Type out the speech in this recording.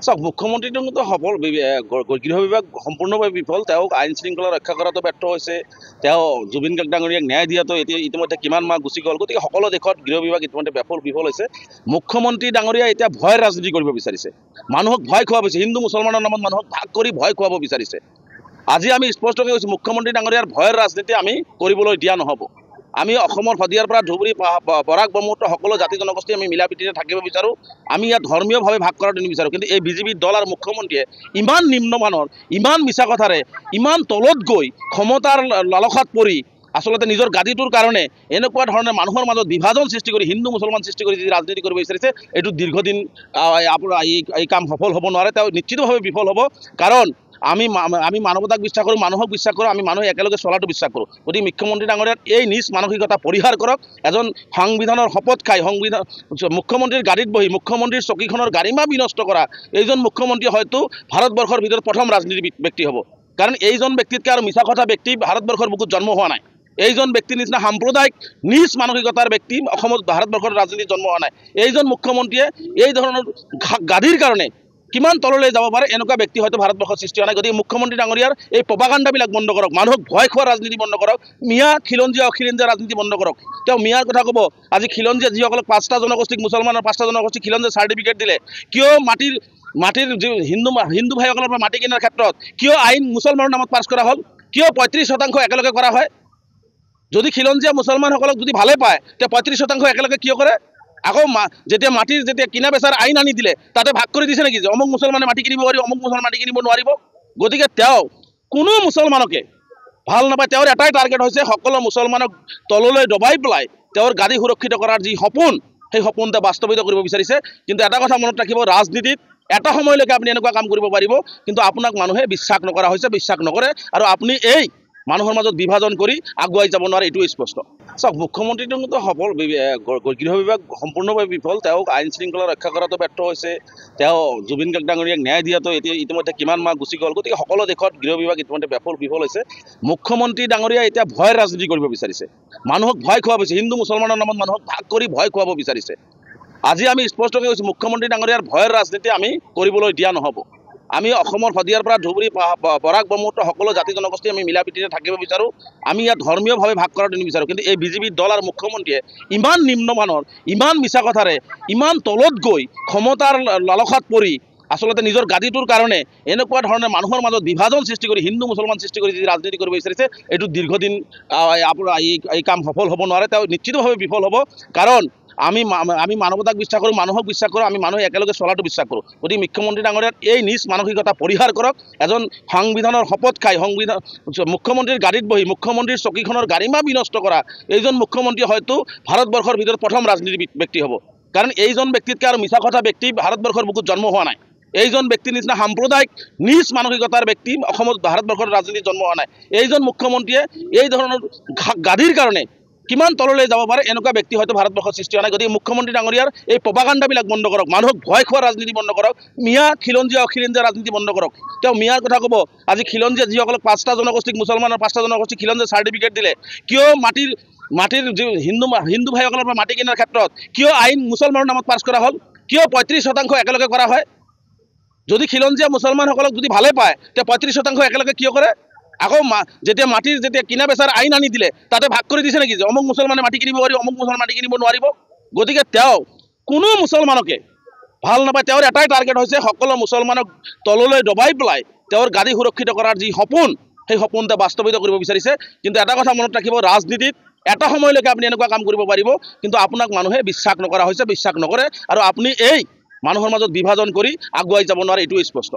চাওক, মুখ্যমন্ত্ৰীটো সফল, গৃহ বিভাগ সম্পূৰ্ণভাৱে বিফল। তেওঁক আইন শৃংখলা ৰক্ষা কৰাটো ব্যৰ্থ হৈছে। তেওঁ জুবিন গাৰ্গ ডাঙৰীয়াক ন্যায় দিয়াটো ইতিমধ্যে কিমান মাহ গুচি গ'ল। গতিকে সকলো দেশত গৃহ বিভাগ ইতিমধ্যে বিফল হৈছে। মুখ্যমন্ত্ৰী ডাঙৰীয়া এতিয়া ভয়ৰ ৰাজনীতি কৰিব বিচাৰিছে, মানুহক ভয় খুৱাব বিচাৰিছে, হিন্দু মুছলমানৰ নামত মানুহক ভাগ কৰি ভয় খুৱাব বিচাৰিছে। আজি আমি স্পষ্টকৈ কৈছোঁ, মুখ্যমন্ত্ৰী ডাঙৰীয়াৰ ভয়ৰ ৰাজনীতি আমি কৰিবলৈ দিয়া নহ'ব। আমি অসমৰ শদিয়াৰ পৰা ধুবুৰী, বৰাক ব্ৰহ্মপুত্ৰ সকলো জাতি জনগোষ্ঠী আমি মিলা প্ৰীতিৰে থাকিব বিচাৰোঁ। আমি ইয়াত ধৰ্মীয়ভাৱে ভাগ কৰাটো নিবিচাৰোঁ। কিন্তু এই বিজেপি দল আৰু মুখ্যমন্ত্ৰীয়ে ইমান নিম্নমানৰ, ইমান মিছা কথাৰে, ইমান তলত গৈ ক্ষমতাৰ লালসাত পৰি আচলতে নিজৰ গাদীটোৰ কাৰণে এনেকুৱা ধৰণে মানুহৰ মাজত বিভাজন সৃষ্টি কৰি, হিন্দু মুছলমান সৃষ্টি কৰি যি ৰাজনীতি কৰিব বিচাৰিছে, এইটো দীৰ্ঘদিন আপোনাৰ এই কাম সফল হ'ব নোৱাৰে। তেওঁ নিশ্চিতভাৱে বিফল হ'ব। কাৰণ আমি মানৱতাক বিশ্বাস কৰোঁ, মানুহক বিশ্বাস কৰোঁ, আমি মানুহে একেলগে চলাটো বিশ্বাস কৰোঁ। গতিকে মুখ্যমন্ত্ৰী ডাঙৰীয়াৰ এই নিজ মানসিকতা পৰিহাৰ কৰক। এজন সংবিধানৰ শপত খাই মুখ্যমন্ত্ৰীৰ গাড়ীত বহি মুখ্যমন্ত্ৰীৰ চকীখনৰ গাৰিমা বিনষ্ট কৰা এইজন মুখ্যমন্ত্ৰী হয়তো ভাৰতবৰ্ষৰ ভিতৰত প্ৰথম ৰাজনীতি ব্যক্তি হ'ব। কাৰণ এইজন ব্যক্তিতকৈ আৰু মিছা কথা ব্যক্তি ভাৰতবৰ্ষৰ বুকুত জন্ম হোৱা নাই। এইজন ব্যক্তিৰ নিচিনা সাম্প্ৰদায়িক নিজ মানসিকতাৰ ব্যক্তি অসমত, ভাৰতবৰ্ষৰ ৰাজনীতিত জন্ম হোৱা নাই। এইজন মুখ্যমন্ত্ৰীয়ে এই ধৰণৰ গাদীৰ কাৰণে কিমান তললৈ যাব পাৰে, এনেকুৱা ব্যক্তি হয়তো ভাৰতবৰ্ষৰ সৃষ্টি হোৱা নাই। গতিকে মুখ্যমন্ত্ৰী ডাঙৰীয়াৰ এই প্ৰপাগাণ্ডাবিলাক বন্ধ কৰক, মানুহক ভয় খোৱা ৰাজনীতি বন্ধ কৰক, মিয়া খিলঞ্জীয়া অখিলঞ্জীয়া ৰাজনীতি বন্ধ কৰক। তেওঁ মিয়াৰ কথা ক'ব, আজি খিলঞ্জীয়া যিসকলক 5টা জনগোষ্ঠীক, মুছলমানৰ 5টা জনগোষ্ঠীক খিলঞ্জীয়া চাৰ্টিফিকেট দিলে, কিয় মাটিৰ যি হিন্দু ভাইসকলৰ পৰা মাটি কিনাৰ ক্ষেত্ৰত কিয় আইন মুছলমানৰ নামত পাছ কৰা হ'ল? কিয় 35% একেলগে কৰা হয়? যদি খিলঞ্জীয়া মুছলমানসকলক যদি ভালে পায়, তে 35% একেলগে কিয় কৰে? আকৌ যেতিয়া কিনা বেচাৰ আইন আনি দিলে, তাতে ভাগ কৰি দিছে নেকি যে অমুক মুছলমানে মাটি কিনিব পাৰিব, অমুক মুছলমান মাটি কিনিব নোৱাৰিব? গতিকে তেওঁ কোনো মুছলমানকে ভাল নাপায়। তেওঁৰ এটাই টাৰ্গেট হৈছে সকলো মুছলমানক তললৈ দবাই পেলাই তেওঁৰ গাদী সুৰক্ষিত কৰাৰ যি সপোন, সেই সপোন তেওঁ বাস্তৱিত কৰিব বিচাৰিছে। কিন্তু এটা কথা মনত ৰাখিব, ৰাজনীতিত এটা সময়লৈকে আপুনি এনেকুৱা কাম কৰিব পাৰিব, কিন্তু আপোনাক মানুহে বিশ্বাস নকৰা হৈছে, বিশ্বাস নকৰে। আৰু আপুনি এই মানুহৰ মাজত বিভাজন কৰি আগুৱাই যাব নোৱাৰে, এইটোৱে স্পষ্ট। চাওক, মুখ্যমন্ত্ৰীটো সফল, গৃহ বিভাগ সম্পূৰ্ণভাৱে বিফল। তেওঁক আইন শৃংখলা ৰক্ষা কৰাটো ব্যৰ্থ হৈছে। তেওঁ জুবিন গাৰ্গ ডাঙৰীয়াক ন্যায় দিয়াটো ইতিমধ্যে কিমান মাহ গুচি গ'ল। গতিকে সকলো দেশত গৃহ বিভাগ ইতিমধ্যে বিফল হৈছে। মুখ্যমন্ত্ৰী ডাঙৰীয়া এতিয়া ভয়ৰ ৰাজনীতি কৰিব বিচাৰিছে, মানুহক ভয় খুৱাব বিচাৰিছে, হিন্দু মুছলমানৰ নামত মানুহক ভাগ কৰি ভয় খুৱাব বিচাৰিছে। আজি আমি স্পষ্টকৈ কৈছোঁ, মুখ্যমন্ত্ৰী ডাঙৰীয়াৰ ভয়ৰ ৰাজনীতি আমি কৰিবলৈ দিয়া নহ'ব। আমি অসমৰ শদিয়াৰ পৰা ধুবুৰী, বৰাক ব্ৰহ্মপুত্ৰ সকলো জাতি জনগোষ্ঠী আমি মিলা প্ৰীতিৰে থাকিব বিচাৰোঁ। আমি ইয়াত ধৰ্মীয়ভাৱে ভাগ কৰাটো নিবিচাৰোঁ। কিন্তু এই বিজেপি দল আৰু মুখ্যমন্ত্ৰীয়ে ইমান নিম্নমানৰ, ইমান মিছা কথাৰে, ইমান তলত গৈ ক্ষমতাৰ লালসাত পৰি আচলতে নিজৰ গাদীটোৰ কাৰণে এনেকুৱা ধৰণে মানুহৰ মাজত বিভাজন সৃষ্টি কৰি, হিন্দু মুছলমান সৃষ্টি কৰি যি ৰাজনীতি কৰিব বিচাৰিছে, এইটো দীৰ্ঘদিন আপোনাৰ এই কাম সফল হ'ব নোৱাৰে। তেওঁ নিশ্চিতভাৱে বিফল হ'ব। কাৰণ আমি মানৱতাক বিশ্বাস কৰোঁ, মানুহক বিশ্বাস কৰোঁ, আমি মানুহে একেলগে চলাটো বিশ্বাস কৰোঁ। গতিকে মুখ্যমন্ত্ৰী ডাঙৰীয়াৰ এই নিজ মানসিকতা পৰিহাৰ কৰক। এজন সংবিধানৰ শপত খাই মুখ্যমন্ত্ৰীৰ গাড়ীত বহি মুখ্যমন্ত্ৰীৰ চকীখনৰ গাৰিমা বিনষ্ট কৰা এইজন মুখ্যমন্ত্ৰী হয়তো ভাৰতবৰ্ষৰ ভিতৰত প্ৰথম ৰাজনীতি ব্যক্তি হ'ব। কাৰণ এইজন ব্যক্তিতকৈ আৰু মিছা কথা ব্যক্তি ভাৰতবৰ্ষৰ বুকুত জন্ম হোৱা নাই। এইজন ব্যক্তিৰ নিচিনা সাম্প্ৰদায়িক নিজ মানসিকতাৰ ব্যক্তি অসমত, ভাৰতবৰ্ষৰ ৰাজনীতিত জন্ম হোৱা নাই। এইজন মুখ্যমন্ত্ৰীয়ে এই ধৰণৰ গাদীৰ কাৰণে কিমান তললৈ যাব পাৰে, এনেকুৱা ব্যক্তি হয়তো ভাৰতবৰ্ষৰ সৃষ্টি হোৱা নাই। গতিকে মুখ্যমন্ত্ৰী ডাঙৰীয়াৰ এই প্ৰপাগাণ্ডাবিলাক বন্ধ কৰক, মানুহক ভয় খোৱা ৰাজনীতি বন্ধ কৰক, মিয়া খিলঞ্জীয়া অখিলঞ্জীয়া ৰাজনীতি বন্ধ কৰক। তেওঁ মিয়াৰ কথা ক'ব, আজি খিলঞ্জীয়া যিসকলক 5টা জনগোষ্ঠীক, মুছলমানৰ 5টা জনগোষ্ঠীক খিলঞ্জীয়া চাৰ্টিফিকেট দিলে, কিয় মাটিৰ যি হিন্দু ভাইসকলৰ পৰা মাটি কিনাৰ ক্ষেত্ৰত কিয় আইন মুছলমানৰ নামত পাছ কৰা হ'ল? কিয় 35% একেলগে কৰা হয়? যদি খিলঞ্জীয়া মুছলমানসকলক যদি ভালে পায়, তে 35% একেলগে কিয় কৰে? আকৌ যেতিয়া কিনা বেচাৰ আইন আনি দিলে, তাতে ভাগ কৰি দিছে নেকি যে অমুক মুছলমানে মাটি কিনিব পাৰিব, অমুক মুছলমান মাটি কিনিব নোৱাৰিব? গতিকে তেওঁ কোনো মুছলমানকে ভাল নাপায়। তেওঁৰ এটাই টাৰ্গেট হৈছে সকলো মুছলমানক তললৈ দবাই পেলাই তেওঁৰ গাদী সুৰক্ষিত কৰাৰ যি সপোন, সেই সপোন তেওঁ বাস্তৱিত কৰিব বিচাৰিছে। কিন্তু এটা কথা মনত ৰাখিব, ৰাজনীতিত এটা সময়লৈকে আপুনি এনেকুৱা কাম কৰিব পাৰিব, কিন্তু আপোনাক মানুহে বিশ্বাস নকৰা হৈছে, বিশ্বাস নকৰে। আৰু আপুনি এই মানুহৰ মাজত বিভাজন কৰি আগুৱাই যাব নোৱাৰে, এইটোৱে স্পষ্ট।